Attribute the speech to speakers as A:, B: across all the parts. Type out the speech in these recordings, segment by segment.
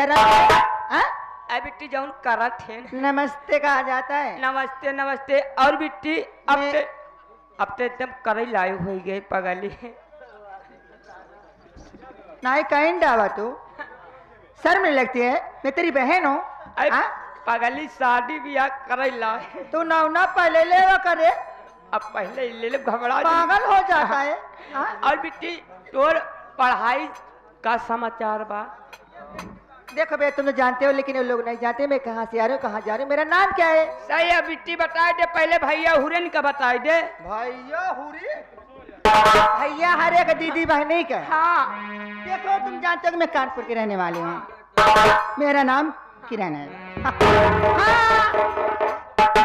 A: करा हाँ?
B: अरे बिट्टी जौन करा थे
A: नमस्ते कहा जाता है।
B: नमस्ते नमस्ते। और बिट्टी अब तो एकदम करे लाए हो गए पगली।
A: नहीं कहीं डावा तू शर्म नहीं लगती है, मैं तेरी बहन हूँ।
B: अरे पगली शादी ब्याह करे लाए
A: तू ना पहले ले वो करे,
B: अब पहले ले ले घबरा
A: पागल हो जाता है हाँ?
B: और बिट्टी तोर पढ़ाई का समाचार बा?
A: देखो बे तुम तो जानते हो लेकिन वो लोग नहीं जानते मैं कहाँ से आ रहा हूँ कहाँ जा रहा हूँ, मेरा नाम क्या है।
B: सही है बिट्टी बता दे, पहले भैया हुरन का बता दे।
A: भैया हुरी भैया हर एक दीदी बहनी का।
B: हाँ
A: देखो तुम जानते हो कि मैं कानपुर की रहने वाली हूँ, मेरा नाम किरण है। हाँ।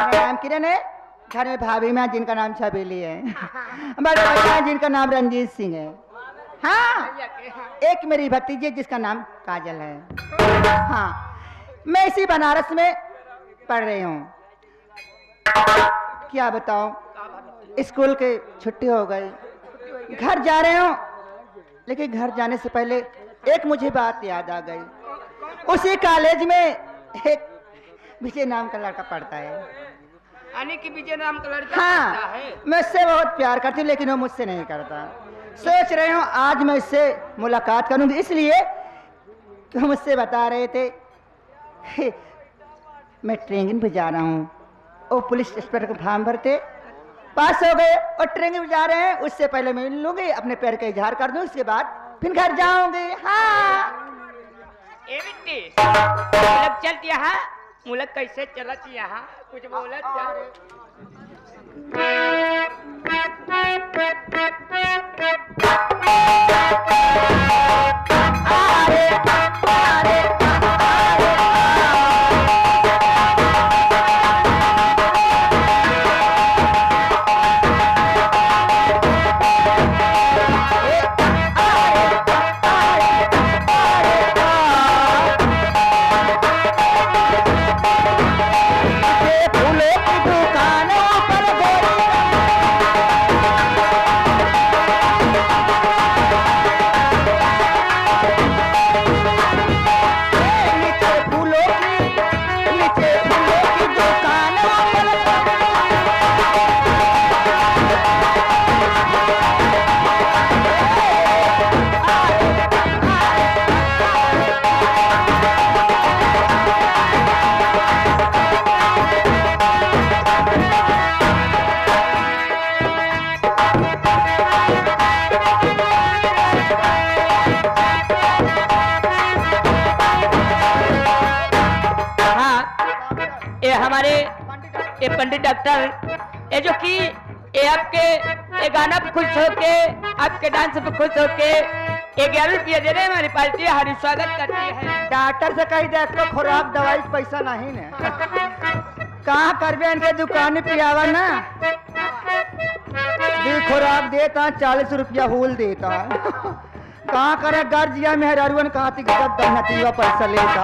A: मेरा नाम किरण है, घर में भाभी में जिनका नाम छबीली है, बड़े भैया जिनका नाम रंजीत सिंह है। हाँ एक मेरी भतीजी जिसका नाम काजल है। हाँ मैं इसी बनारस में पढ़ रही हूँ। क्या बताऊं, स्कूल की छुट्टी हो गई, घर जा रहे हूँ, लेकिन घर जाने से पहले एक मुझे बात याद आ गई। उसी कॉलेज में एक विजय नाम का लड़का पढ़ता है।
B: यानी कि विजय नाम का लड़का
A: हाँ
B: पढ़ता है।
A: मैं उससे बहुत प्यार करती हूँ लेकिन वो मुझसे नहीं करता। सोच रही हूँ आज मैं इससे मुलाकात करूंगी, इसलिए तो मुझसे बता रहे थे मैं ट्रेनिंग पे जा रहा हूँ। वो पुलिस इंस्पेक्टर को फॉर्म भरते पास हो गए और ट्रेनिंग पे जा रहे हैं, उससे पहले मैं मिल लूंगी, अपने पैर का इजहार कर दूँ, उसके बाद फिर घर जाऊंगी। हाँ
B: ए बिट्टी मुलक चलती यहाँ, मुलक कैसे चलती यहाँ, कुछ बोलत हमारे ये पंडित डॉक्टर ये जो कि ये आपके ये गाना पे खुश होके आपके डांस पे खुश होके 11 रुपया दे रहे हैं, हमारी पार्टी हरी स्वागत करती है।
A: डॉक्टर से कही देख लो खुराक दवाई पैसा नहीं ने कहाँ करबे इनके दुकान पे आवा ना, दी खुराक देता 40 रुपया हुल देता कहाँ करे गर्जिया मेहरारुअन कहा थी नतीजा पैसा लेता।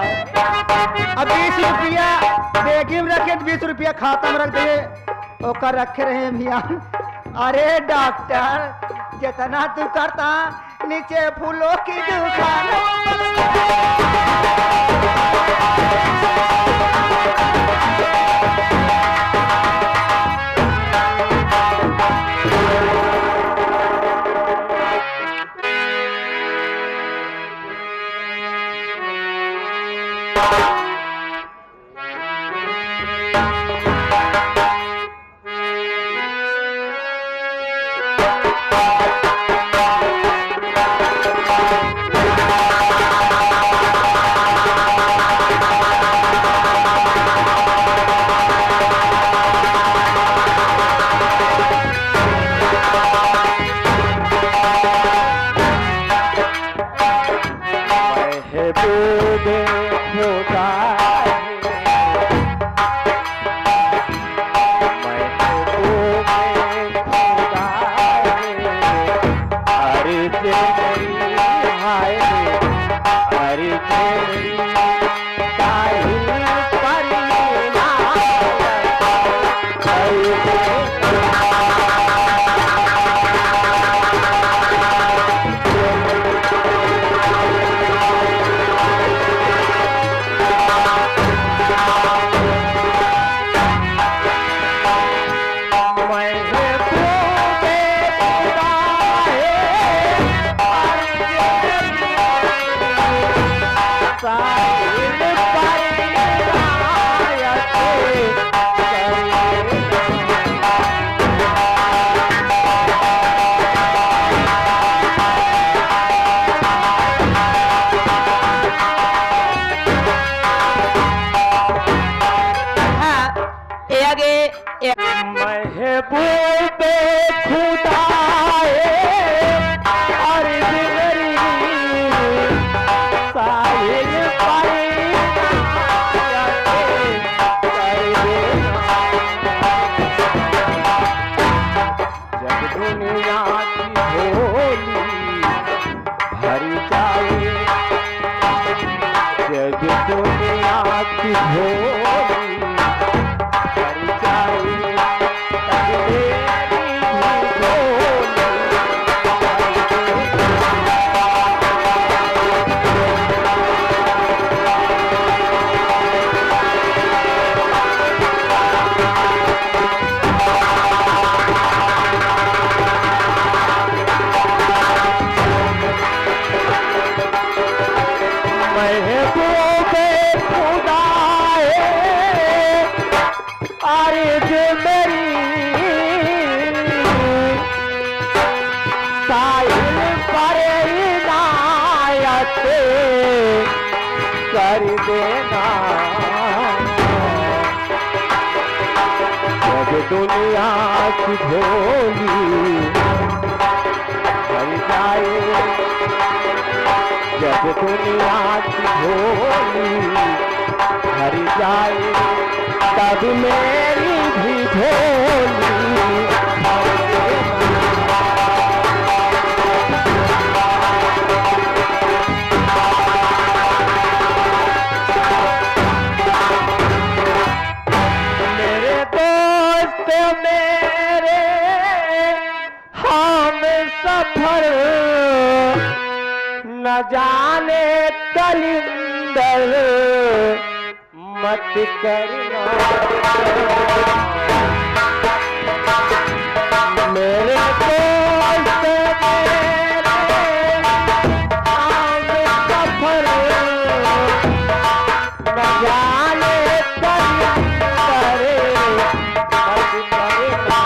A: अब 20 रुपया बेगी में रखे 20 रुपया खाता में रख दे ओकर रखे रहे भैया। अरे डॉक्टर जितना तू करता नीचे फूलों की दुकान।
B: ये आगे
C: महबूब खुदा और मेरी साहिल जब दुनिया की होली भरी जाए, जब दुनिया की होली भरी जाए, तब मेरी भी महबूब खुदा आरिज़ मेरी साहिल पर इनायत कर देना, जब दुनिया की झोली भर जाए, जब दुनिया की झोली भर जाए, तब मेरी भी झोली भर देना। मेरे दोस्त मेरे हम सफर न जाने कलिंदर मत करना, मेरे दोस्त मेरे हम सफर न जाने कलिंदर मत करना,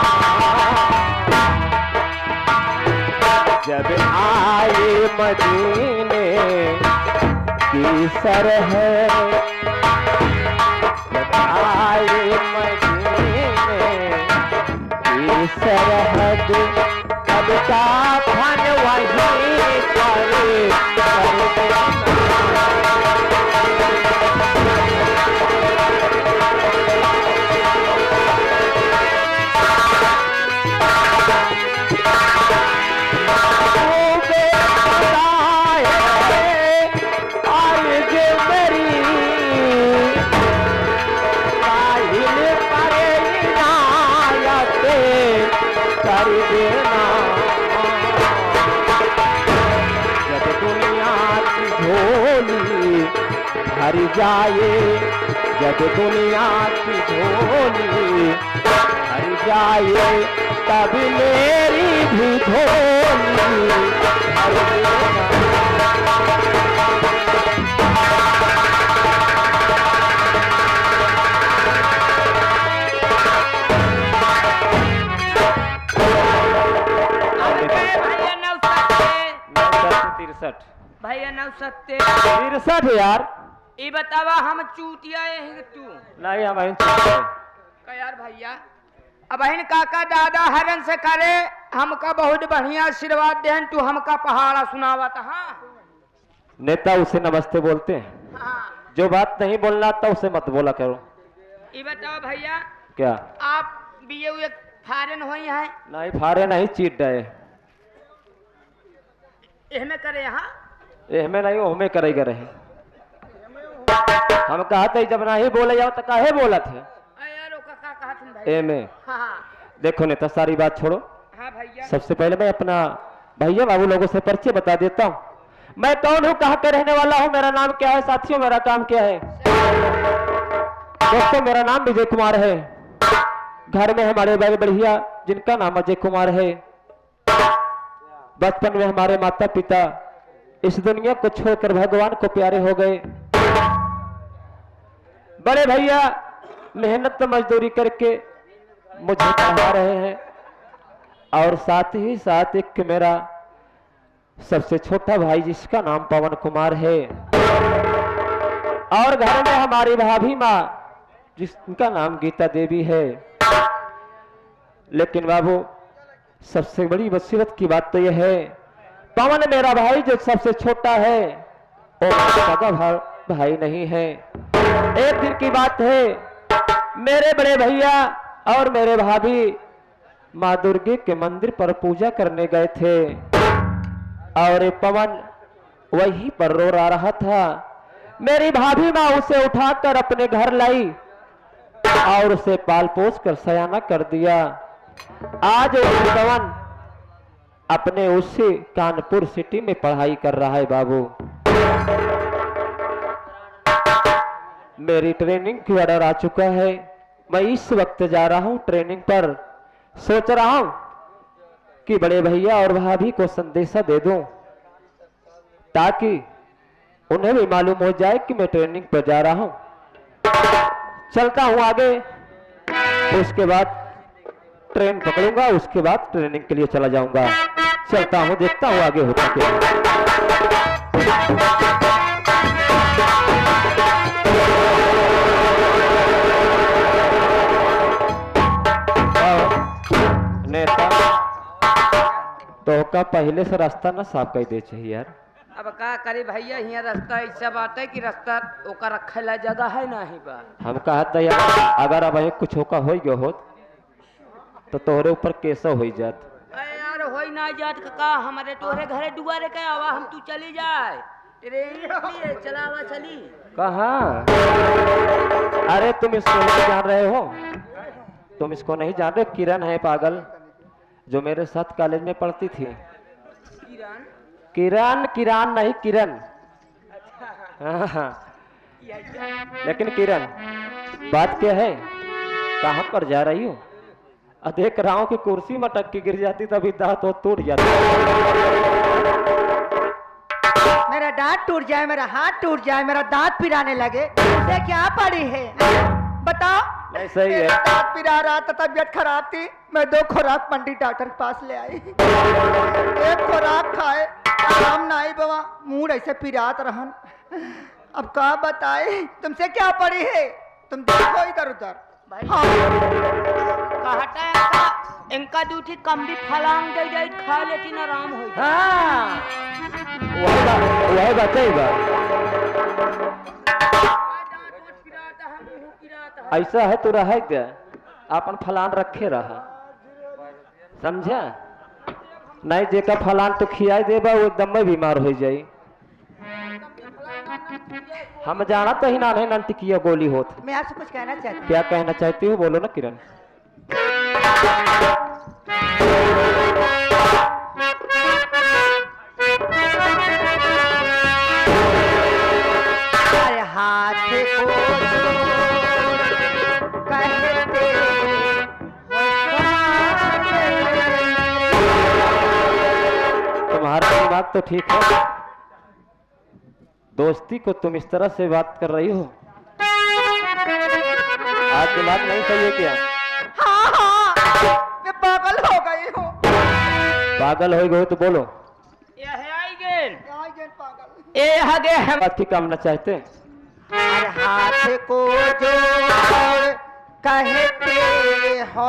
C: जब आए मदीने की सरहद, जब आए मदीने की सरहद, तब का फन वहीं पर कर देना। कर देना, जब दुनिया की झोली भर जाए, जब दुनिया की झोली भर जाए, तब मेरी भी झोली भर देना।
B: भैया 9
C: 63 यार,
B: ये बतावा हम चूतिया हैं तू
C: नहीं हम
B: का यार भैया। अब बहन काका दादा हरन से करे हमका बहुत बढ़िया आशीर्वाद देहन, तू हमका पहाड़ा सुनावा था। हाँ
C: नेता उसे नमस्ते बोलते हैं,
B: हाँ
C: जो बात नहीं बोलना था उसे मत बोला करो।
B: ये बताओ भैया,
C: क्या
B: आप बीए हुए फारन हुई हैं?
C: नहीं फारे नहीं चीट डे,
B: इसमें करे यहाँ
C: हमें नहीं हमें करेगा रहे। हम कहा थे जब नहीं बोले जाओ तो काहे बोला थे
B: यार का कहा तुम भाई?
C: एमे
B: हाँ
C: देखो नेता सारी बात छोड़ो,
B: हाँ भैया।
C: सबसे पहले मैं अपना भैया बाबू लोगों से परिचय बता देता हूँ। मैं कौन हूँ, कहाँ पे रहने वाला हूँ, मेरा नाम क्या है, साथियों मेरा काम क्या है। दोस्तों मेरा नाम विजय कुमार है, घर में हमारे भाई बढ़िया जिनका नाम अजय कुमार है। बचपन में हमारे माता पिता इस दुनिया को छोड़कर भगवान को प्यारे हो गए। बड़े भैया मेहनत मजदूरी करके मुझे पढ़ा रहे हैं और साथ ही साथ एक मेरा सबसे छोटा भाई जिसका नाम पवन कुमार है। और घर में हमारी भाभी माँ जिसका नाम गीता देवी है। लेकिन बाबू सबसे बड़ी मुसीबत की बात तो यह है, पवन मेरा भाई जो सबसे छोटा है वो सगा भाई नहीं है। एक दिन की बात है, मेरे बड़े भैया और मेरे भाभी माँ दुर्गे के मंदिर पर पूजा करने गए थे और पवन वहीं पर रो रहा था। मेरी भाभी माँ उसे उठाकर अपने घर लाई और उसे पाल पोस कर सयाना कर दिया। आज वो पवन अपने उसी कानपुर सिटी में पढ़ाई कर रहा है। बाबू मेरी ट्रेनिंग की ऑर्डर आ चुका है, मैं इस वक्त जा रहा हूं ट्रेनिंग पर। सोच रहा हूं कि बड़े भैया और भाभी को संदेशा दे दूं ताकि उन्हें भी मालूम हो जाए कि मैं ट्रेनिंग पर जा रहा हूं। चलता हूं आगे, उसके बाद ट्रेन पकड़ूंगा, उसके बाद ट्रेनिंग के लिए चला जाऊंगा। चलता हूं, देखता हूं आगे होता क्या नेता। तो का पहले से रास्ता ना साफ कर दे चाहिए यार।
B: अब का करे भैया, यहाँ रास्ता ऐसा बात है कि रास्ता ओका रखे ला जगह है नहीं बा।
C: हम कहते यार अगर अब कुछ होका हो गयो होत तो तोहरे ऊपर कैसा हो जात।
B: अरे यार होई ना जात का हमारे तोहरे घरे दुआरे के आवा, हम तू चली जाए ट्रेन लिए चलावा चली।
C: कहाँ? अरे तुम इसको नहीं जान रहे हो, तुम इसको नहीं जान रहे। किरण है पागल जो मेरे साथ कॉलेज में पढ़ती थी। किरण किरण नहीं किरण। हाँ। लेकिन किरण बात क्या है, कहाँ पर जा रही हो? देख रहा हूँ कि कुर्सी मटक के गिर जाती तभी दांत वो टूट जाता।
A: मेरा दांत टूट जाए, मेरा हाथ टूट जाए, मेरा दांत पिराने लगे, उसे क्या पड़ी है बताओ?
C: नहीं सही है।
A: दांत पिरा रहा था, तबीयत खराब थी, मैं 2 खुराक पंडित डॉक्टर के पास ले आई। एक खुराक खाए आराम ना आई बाबा, मुंह ऐसे पिरात रहन। अब क्या बताए, तुमसे क्या पड़ी है? तुम देखो इधर उधर। हाँ।
B: कहता है इनका दूठी कम भी फलांग दे जाए खा लेती ना आराम हो।
C: हाँ वही बात है। ऐसा है तो रह क्या अपन फलान रखे रहा, समझा? नहीं जेका फलान तो खियाई देबा वो एकदम में बीमार हो जाई। हम जाना तो ही ना नहीं नंटी किया गोली होत।
A: मैं आपसे कुछ कहना चाहती हूँ।
C: क्या कहना चाहती हो बोलो ना किरण।
A: अरे हाथ को कहते
C: तुम्हारा दिमाग तो ठीक है, दोस्ती को तुम इस तरह से बात कर रही हो, आज दिमाग नहीं सही है क्या?
A: हाँ, मैं पागल हो गई हूँ।
C: पागल हो गए तो बोलो।
A: पागल
B: ए आगे हम
C: बात की कामना चाहते।
A: अरे हाथ को जोड़ कहते हो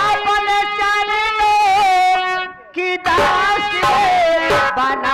A: अपने चरणों की दास बना।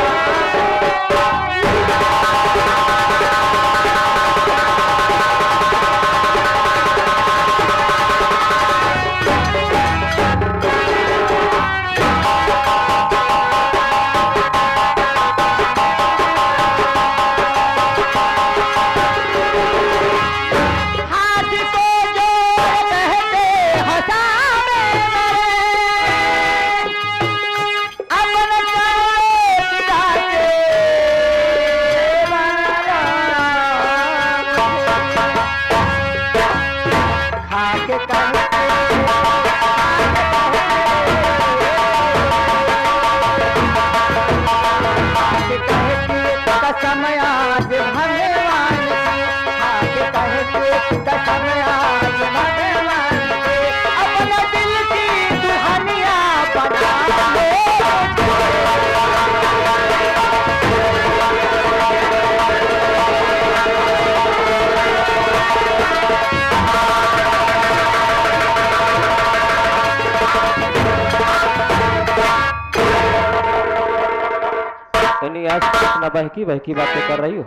C: इतना बहकी बहकी बातें कर रही हो।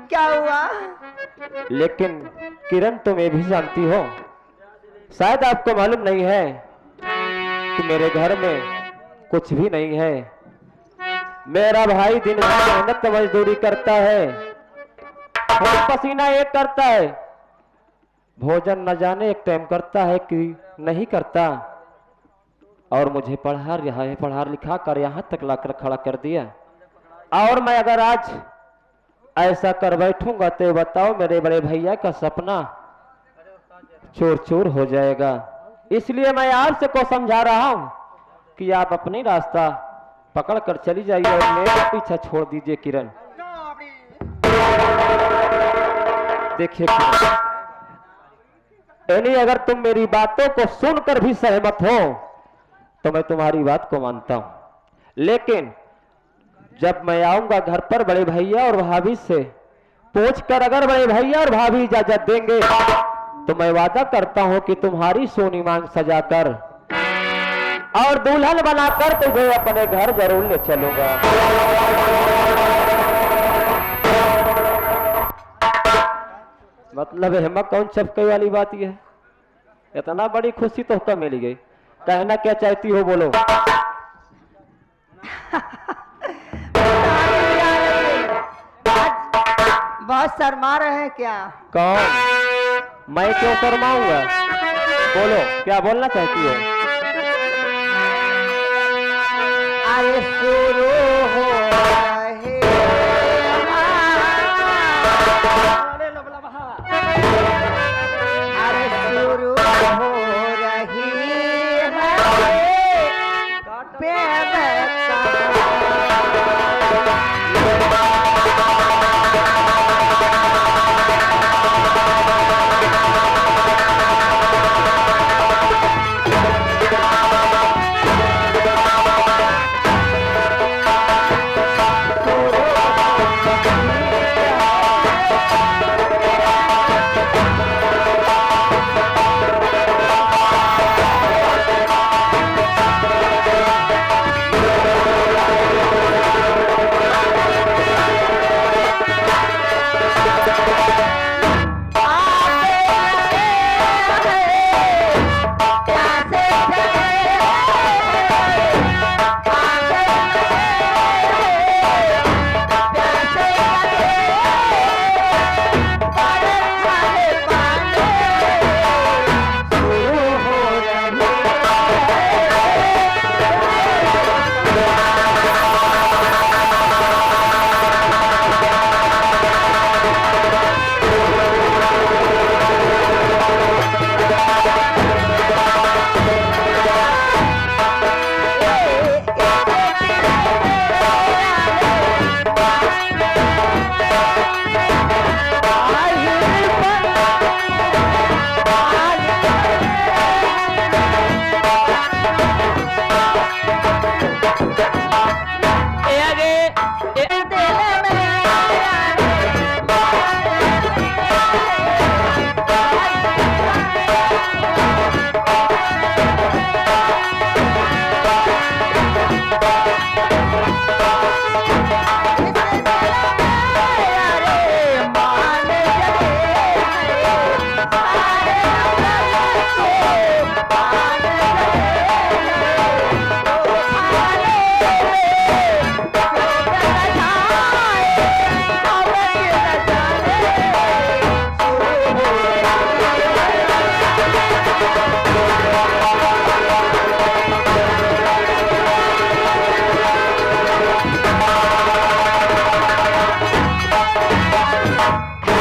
A: क्या हुआ?
C: लेकिन किरण तुम ये भी जानती हो, शायद आपको मालूम नहीं है कि मेरे घर में कुछ भी नहीं है। मेरा भाई दिन भर मेहनत मजदूरी करता है, खून पसीना एक करता है, भोजन न जाने एक टाइम करता है कि नहीं करता, और मुझे पढ़ा लिखा कर यहाँ तक लाकर खड़ा कर दिया। और मैं अगर आज ऐसा कर बैठूंगा तो बताओ मेरे बड़े भैया का सपना चूर चूर हो जाएगा। इसलिए मैं आपसे को समझा रहा हूं कि आप अपनी रास्ता पकड़ कर चली जाइए और मेरा पीछा छोड़ दीजिए किरण। देखिए यानी अगर तुम मेरी बातों को सुनकर भी सहमत हो तो मैं तुम्हारी बात को मानता हूं, लेकिन जब मैं आऊंगा घर पर बड़े भैया और भाभी से पूछकर अगर बड़े भैया और भाभी इजाजत देंगे तो मैं वादा करता हूं कि तुम्हारी सोनी मांग सजाकर और दुल्हन बनाकर तुझे अपने घर जरूर ले चलूंगा। मतलब हेमा कौन चपके वाली बात ये है? इतना बड़ी खुशी तो कब मिली गई? कहना क्या चाहती हो बोलो।
A: बहुत शर्मा रहे हैं क्या?
C: कौन? मैं क्यों शर्माऊंगा? बोलो क्या बोलना चाहती हो?
A: अरे शुरू हो रहे